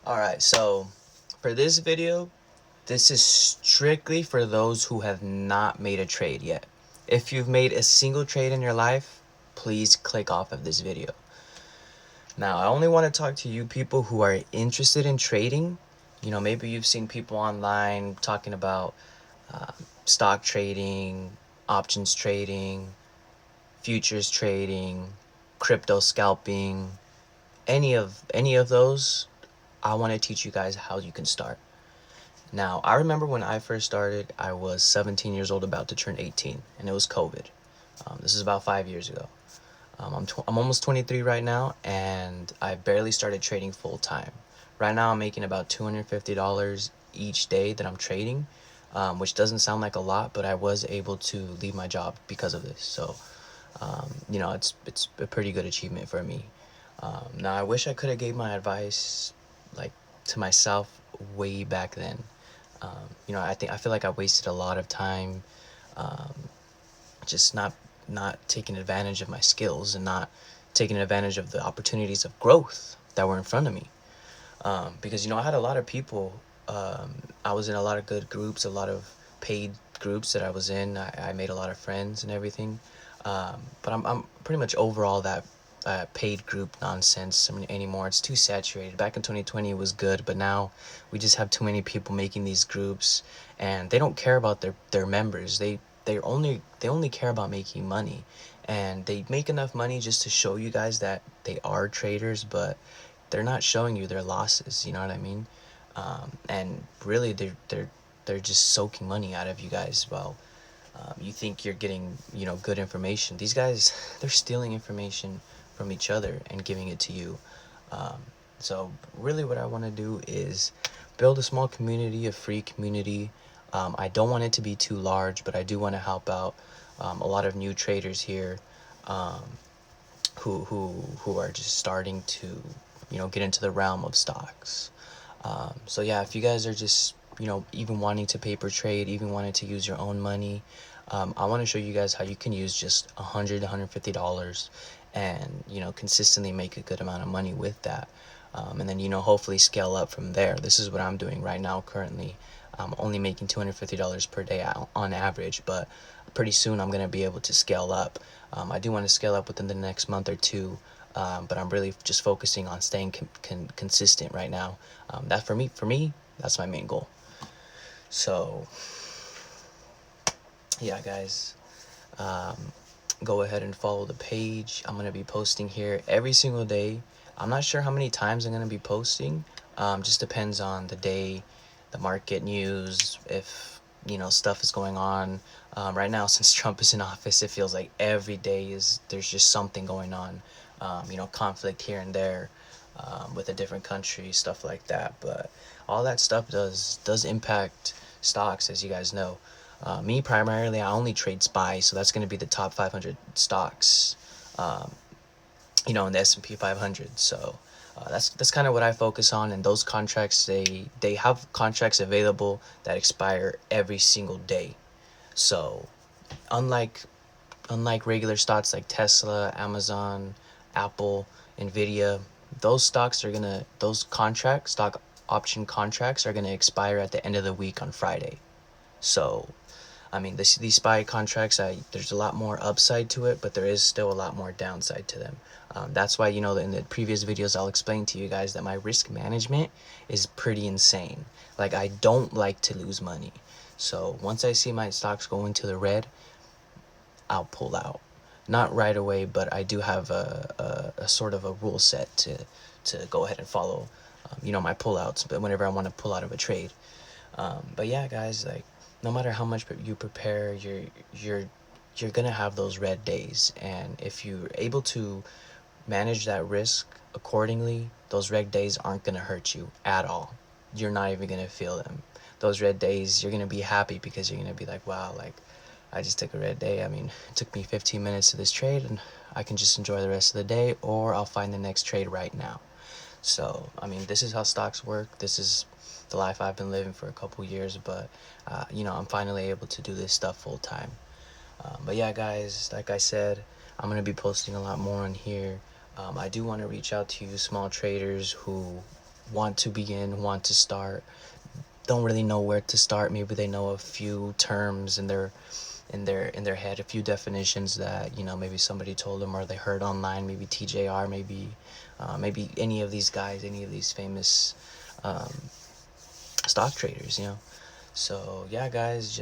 Alright, so for this video, this is strictly for those who have not made a trade yet. If you've made a single trade in your life, please click off of this video. Now, I only want to talk to you people who are interested in trading. You know, maybe you've seen people online talking about stock trading, options trading, futures trading, crypto scalping, any of those. I want to teach you guys how you can start. Now, I remember when I first started, I was 17 years old, about to turn 18, and it was COVID. This is about 5 years ago. I'm almost 23 right now, and I barely started trading full time. Right now, I'm making about $250 each day that I'm trading, which doesn't sound like a lot, but I was able to leave my job because of this. So, it's a pretty good achievement for me. Now, I wish I could have gave my advice like to myself way back then. I feel like I wasted a lot of time just not taking advantage of my skills and not taking advantage of the opportunities of growth that were in front of me. Because I had a lot of people. I was in a lot of good groups, a lot of paid groups that I was in. I made a lot of friends and everything. But I'm pretty much over all that paid group nonsense. I mean, anymore. It's too saturated. Back in 2020, it was good, but now we just have too many people making these groups, and they don't care about their members. They only care about making money, and they make enough money just to show you guys that they are traders, but they're not showing you their losses. You know what I mean? And really, they're just soaking money out of you guys. Well, you think you're getting good information. These guys, they're stealing information from each other and giving it to you. um, so really what I want to do is build a small community, a free community. I don't want it to be too large, but I do want to help out a lot of new traders here, um, who are just starting to get into the realm of stocks. So yeah, if you guys are just even wanting to paper trade, even wanting to use your own money, I want to show you guys how you can use just $150 and consistently make a good amount of money with that. And then hopefully scale up from there. This is what I'm doing right now currently. I'm only making $250 per day on average, but pretty soon I'm going to be able to scale up. I do want to scale up within the next month or two, but I'm really just focusing on staying consistent right now. That for me, that's my main goal. So yeah, guys, um, go ahead and follow the page. I'm gonna be posting here every single day. I'm not sure how many times I'm gonna be posting. Just depends on the day, the market news, if stuff is going on. Right now, since Trump is in office, it feels like every day there's just something going on. Conflict here and there, with a different country, stuff like that. But all that stuff does impact stocks, as you guys know. Me primarily, I only trade SPY, so that's going to be the top 500 stocks, um, in the S&P 500. So that's kind of what I focus on. And those contracts, they have contracts available that expire every single day. So unlike regular stocks like Tesla, Amazon, Apple, Nvidia, those stock option contracts are gonna expire at the end of the week on Friday. So I mean, these SPY contracts, there's a lot more upside to it, but there is still a lot more downside to them. That's why, in the previous videos, I'll explain to you guys that my risk management is pretty insane. Like, I don't like to lose money. So once I see my stocks go into the red, I'll pull out. Not right away, but I do have a sort of a rule set to go ahead and follow, my pullouts, but whenever I want to pull out of a trade. But yeah, guys, like, no matter how much you prepare, you're gonna have those red days, and if you're able to manage that risk accordingly, those red days aren't gonna hurt you at all. You're not even gonna feel them. Those red days, you're gonna be happy because you're gonna be like, wow, like, I just took a red day. I mean, it took me 15 minutes to this trade, and I can just enjoy the rest of the day, or I'll find the next trade right now. So, I mean, this is how stocks work. This is the life I've been living for a couple years, but, I'm finally able to do this stuff full time. But yeah, guys, like I said, I'm going to be posting a lot more on here. I do want to reach out to you small traders who want to begin, want to start, don't really know where to start. Maybe they know a few terms in their head, a few definitions that, maybe somebody told them or they heard online, maybe TJR, maybe any of these guys, any of these famous um, stock traders. So yeah, guys,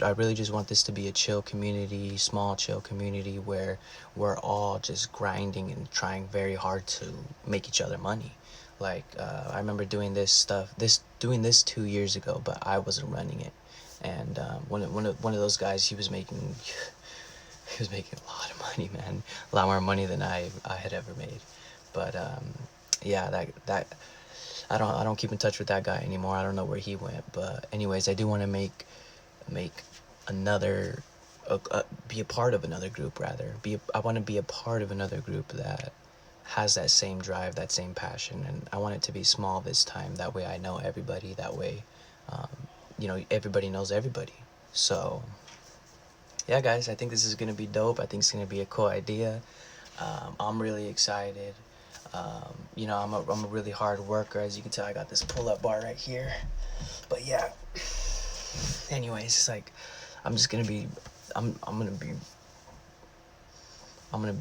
I really just want this to be a chill community, small chill community where we're all just grinding and trying very hard to make each other money. Like, I remember doing this 2 years ago, but I wasn't running it. And one of those guys, he was making a lot of money, man, a lot more money than I had ever made. But yeah, that I don't keep in touch with that guy anymore. I don't know where he went. But anyways, I do want to make another be a part of another group, rather. I want to be a part of another group that has that same drive, that same passion, and I want it to be small this time. That way I know everybody. That way, um, everybody knows everybody. So yeah, guys, I think this is gonna be dope. I think it's gonna be a cool idea. I'm really excited. I'm a really hard worker. As you can tell, I got this pull-up bar right here. But yeah, anyways, it's like I'm just gonna be I'm gonna be I'm gonna